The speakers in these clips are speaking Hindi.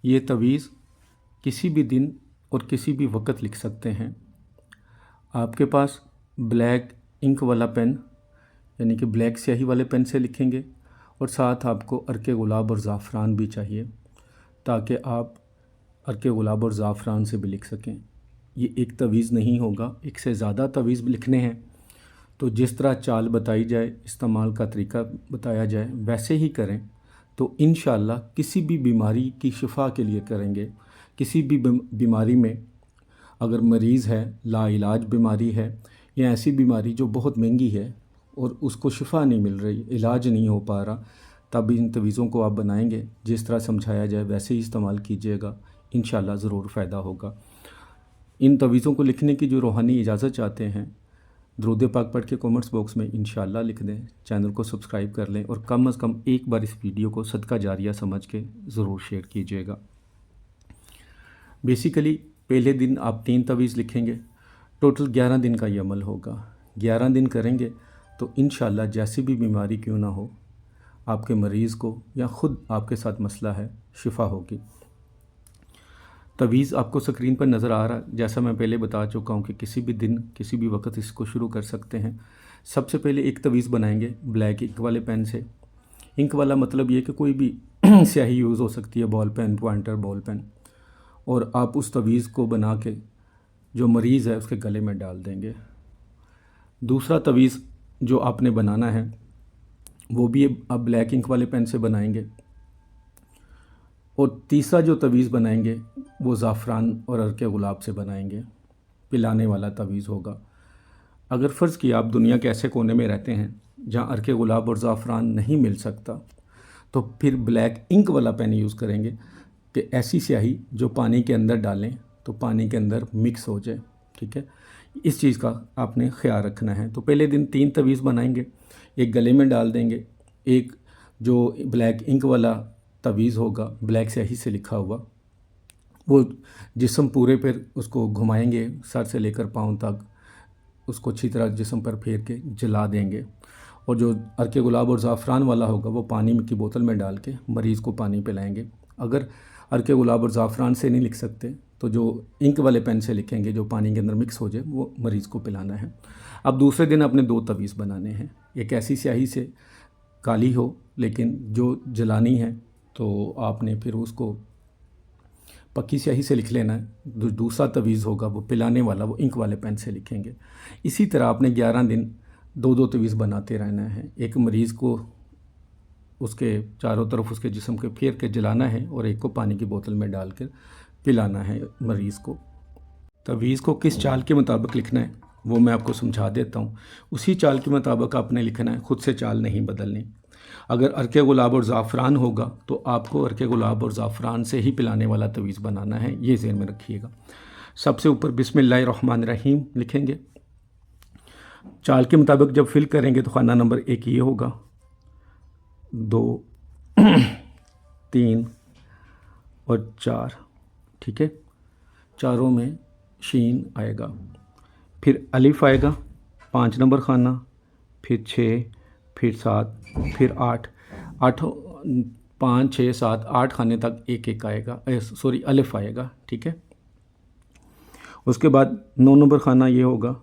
ये तवीज़ किसी भी दिन और किसी भी वक्त लिख सकते हैं। आपके पास ब्लैक इंक वाला पेन यानी कि ब्लैक स्याही वाले पेन से लिखेंगे और साथ आपको अर्के गुलाब और ज़ाफ़रान भी चाहिए ताकि आप अर्के गुलाब और ज़ाफ़रान से भी लिख सकें। ये एक तवीज़ नहीं होगा, एक से ज़्यादा तवीज़ लिखने हैं तो जिस तरह चाल बताई जाए, इस्तेमाल का तरीका बताया जाए वैसे ही करें तो इंशाअल्लाह किसी भी बीमारी की शिफा के लिए करेंगे। किसी भी बीमारी में अगर मरीज़ है, लाइलाज बीमारी है या ऐसी बीमारी जो बहुत महंगी है और उसको शिफा नहीं मिल रही, इलाज नहीं हो पा रहा, तब इन तवीज़ों को आप बनाएंगे, जिस तरह समझाया जाए वैसे ही इस्तेमाल कीजिएगा, इंशाअल्लाह ज़रूर फ़ायदा होगा। इन तवीज़ों को लिखने की जो रूहानी इजाज़त चाहते हैं, दरूद पाक पढ़ के कमेंट्स बॉक्स में इंशाअल्लाह लिख दें। चैनल को सब्सक्राइब कर लें और कम से कम एक बार इस वीडियो को सदका जारिया समझ के ज़रूर शेयर कीजिएगा। बेसिकली पहले दिन आप 3 तवीज़ लिखेंगे। टोटल 11 दिन का ये अमल होगा। 11 दिन करेंगे तो इंशाअल्लाह जैसी भी बीमारी क्यों ना हो, आपके मरीज़ को या ख़ुद आपके साथ मसला है, शिफा होगी। तवीज़ आपको स्क्रीन पर नज़र आ रहा है। जैसा मैं पहले बता चुका हूँ कि किसी भी दिन किसी भी वक्त इसको शुरू कर सकते हैं। सबसे पहले एक तवीज़ बनाएंगे ब्लैक इंक वाले पेन से। इंक वाला मतलब ये कि कोई भी स्याही यूज़ हो सकती है, ball pen, pointer, ball pen, और आप उस तवीज़ को बना के जो मरीज़ है उसके गले में डाल देंगे। दूसरा तवीज़ जो आपने बनाना है वो भी आप ब्लैक इंक वाले पेन से बनाएंगे। और तीसरा जो तवीज़ बनाएंगे वो ज़ाफ़रान और अर्के गुलाब से बनाएंगे। पिलाने वाला तवीज़ होगा। अगर फ़र्ज़ किया आप दुनिया के ऐसे कोने में रहते हैं जहाँ अर्के गुलाब और ज़ाफ़रान नहीं मिल सकता, तो फिर ब्लैक इंक वाला पेन यूज़ करेंगे कि ऐसी स्याही जो पानी के अंदर डालें तो पानी के अंदर मिक्स हो जाए। ठीक है, इस चीज़ का आपने ख्याल रखना है। तो पहले दिन 3 तवीज़ बनाएंगे, एक गले में डाल देंगे, एक जो ब्लैक इंक वाला तवीज़ होगा ब्लैक स्याही से लिखा हुआ, वो जिस्म पूरे पर उसको घुमाएंगे, सर से लेकर पाँव तक उसको अच्छी तरह जिस्म पर फेर के जला देंगे। और जो अर्के गुलाब और ज़ाफ़रान वाला होगा वो पानी की बोतल में डाल के मरीज़ को पानी पिलाएंगे। अगर अर्के गुलाब और ज़ाफ़रान से नहीं लिख सकते तो जो इंक वाले पेन से लिखेंगे, जो पानी के अंदर मिक्स हो जाए, वो मरीज़ को पिलाना है। अब दूसरे दिन आपने 2 तवीज़ बनाने हैं। एक ऐसी स्याही से काली हो लेकिन जो जलानी है तो आपने फिर उसको पक्की स्याही से लिख लेना है। दूसरा तवीज़ होगा वो पिलाने वाला, वो इंक वाले पेन से लिखेंगे। इसी तरह आपने 11 दिन 2-2 तवीज़ बनाते रहना है। एक मरीज़ को उसके चारों तरफ उसके जिस्म के फेर के जलाना है और एक को पानी की बोतल में डाल कर पिलाना है मरीज़ को। तवीज़ को किस चाल के मुताबिक लिखना है वो मैं आपको समझा देता हूँ। उसी चाल के मुताबिक आपने लिखना है, खुद से चाल नहीं बदलनी। अगर अर्के गुलाब और ज़ाफ़रान होगा तो आपको अर्के गुलाब और ज़ाफ़रान से ही पिलाने वाला तवीज़ बनाना है, ये ज़हन में रखिएगा। सबसे ऊपर बिस्मिल्लाहिर्रहमानिर्रहीम लिखेंगे। चाल के मुताबिक जब फिल करेंगे तो खाना नंबर 1 ये होगा, 2, 3 और 4। ठीक है, चारों में शीन आएगा, फिर अलिफ आएगा 5 नंबर खाना, फिर 6, फिर 7, फिर 8। 5, 6, 7, 8 खाने तक एक एक आएगा, सॉरी अलिफ आएगा। ठीक है, उसके बाद 9 नंबर खाना ये होगा,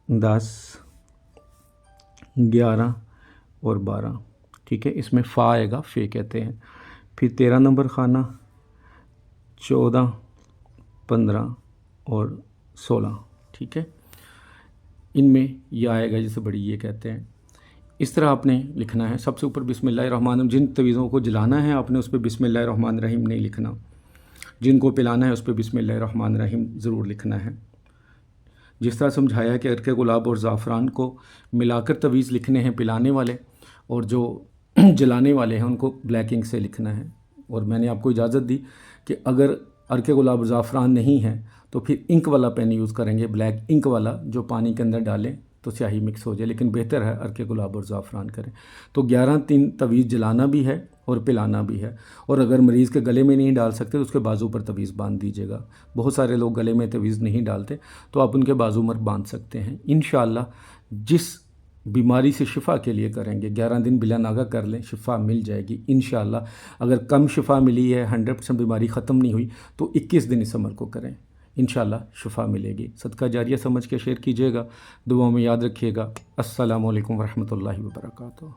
10, 11 और 12। ठीक है, इसमें फ़ा आएगा, फ़े कहते हैं। फिर 13 नंबर खाना, 14, 15 और 16। ठीक है, इनमें यह आएगा जिसे बड़ी ये कहते हैं। इस तरह आपने लिखना है। सबसे ऊपर बिस्मिल्लाहिर्रहमानिर्रहीम, जिन तवीज़ों को जलाना है आपने उस पर बिस्मिल्लाहिर्रहमानिर्रहीम नहीं लिखना, जिनको पिलाना है उस पर बिस्मिल्लाहिर्रहमानिर्रहीम ज़रूर लिखना है। जिस तरह समझाया कि अर्के गुलाब और ज़ाफ़रान को मिलाकर तवीज़ लिखने हैं पिलाने वाले, और जो जलाने वाले हैं उनको ब्लैक इंक से लिखना है। और मैंने आपको इजाज़त दी कि अगर अर्के गुलाब और ज़ाफ़रान नहीं है तो फिर इंक वाला पेन यूज़ करेंगे, ब्लैक इंक वाला, जो पानी के अंदर डालें तो स्याही मिक्स हो जाए, लेकिन बेहतर है अर्के गुलाब और ज़ाफ़रान करें। तो 11 तवीज़ जलाना भी है और पिलाना भी है। और अगर मरीज़ के गले में नहीं डाल सकते तो उसके बाजू पर तवीज़ बांध दीजिएगा। बहुत सारे लोग गले में तवीज़ नहीं डालते तो आप उनके बाजू पर बांध सकते हैं। इंशाअल्लाह जिस बीमारी से शिफा के लिए करेंगे। 11 दिन बिला नागा कर लें, शिफा मिल जाएगी इंशाअल्लाह। अगर कम शिफा मिली है, 100% बीमारी ख़त्म नहीं हुई, तो 21 दिन इस अमल को करें, इंशाअल्लाह शिफा मिलेगी। सदका जारिया समझ के शेयर कीजिएगा, दुआ में याद रखिएगा। अस्सलामु अलैकुम वरहमतुल्लाहि वबरकातुहू।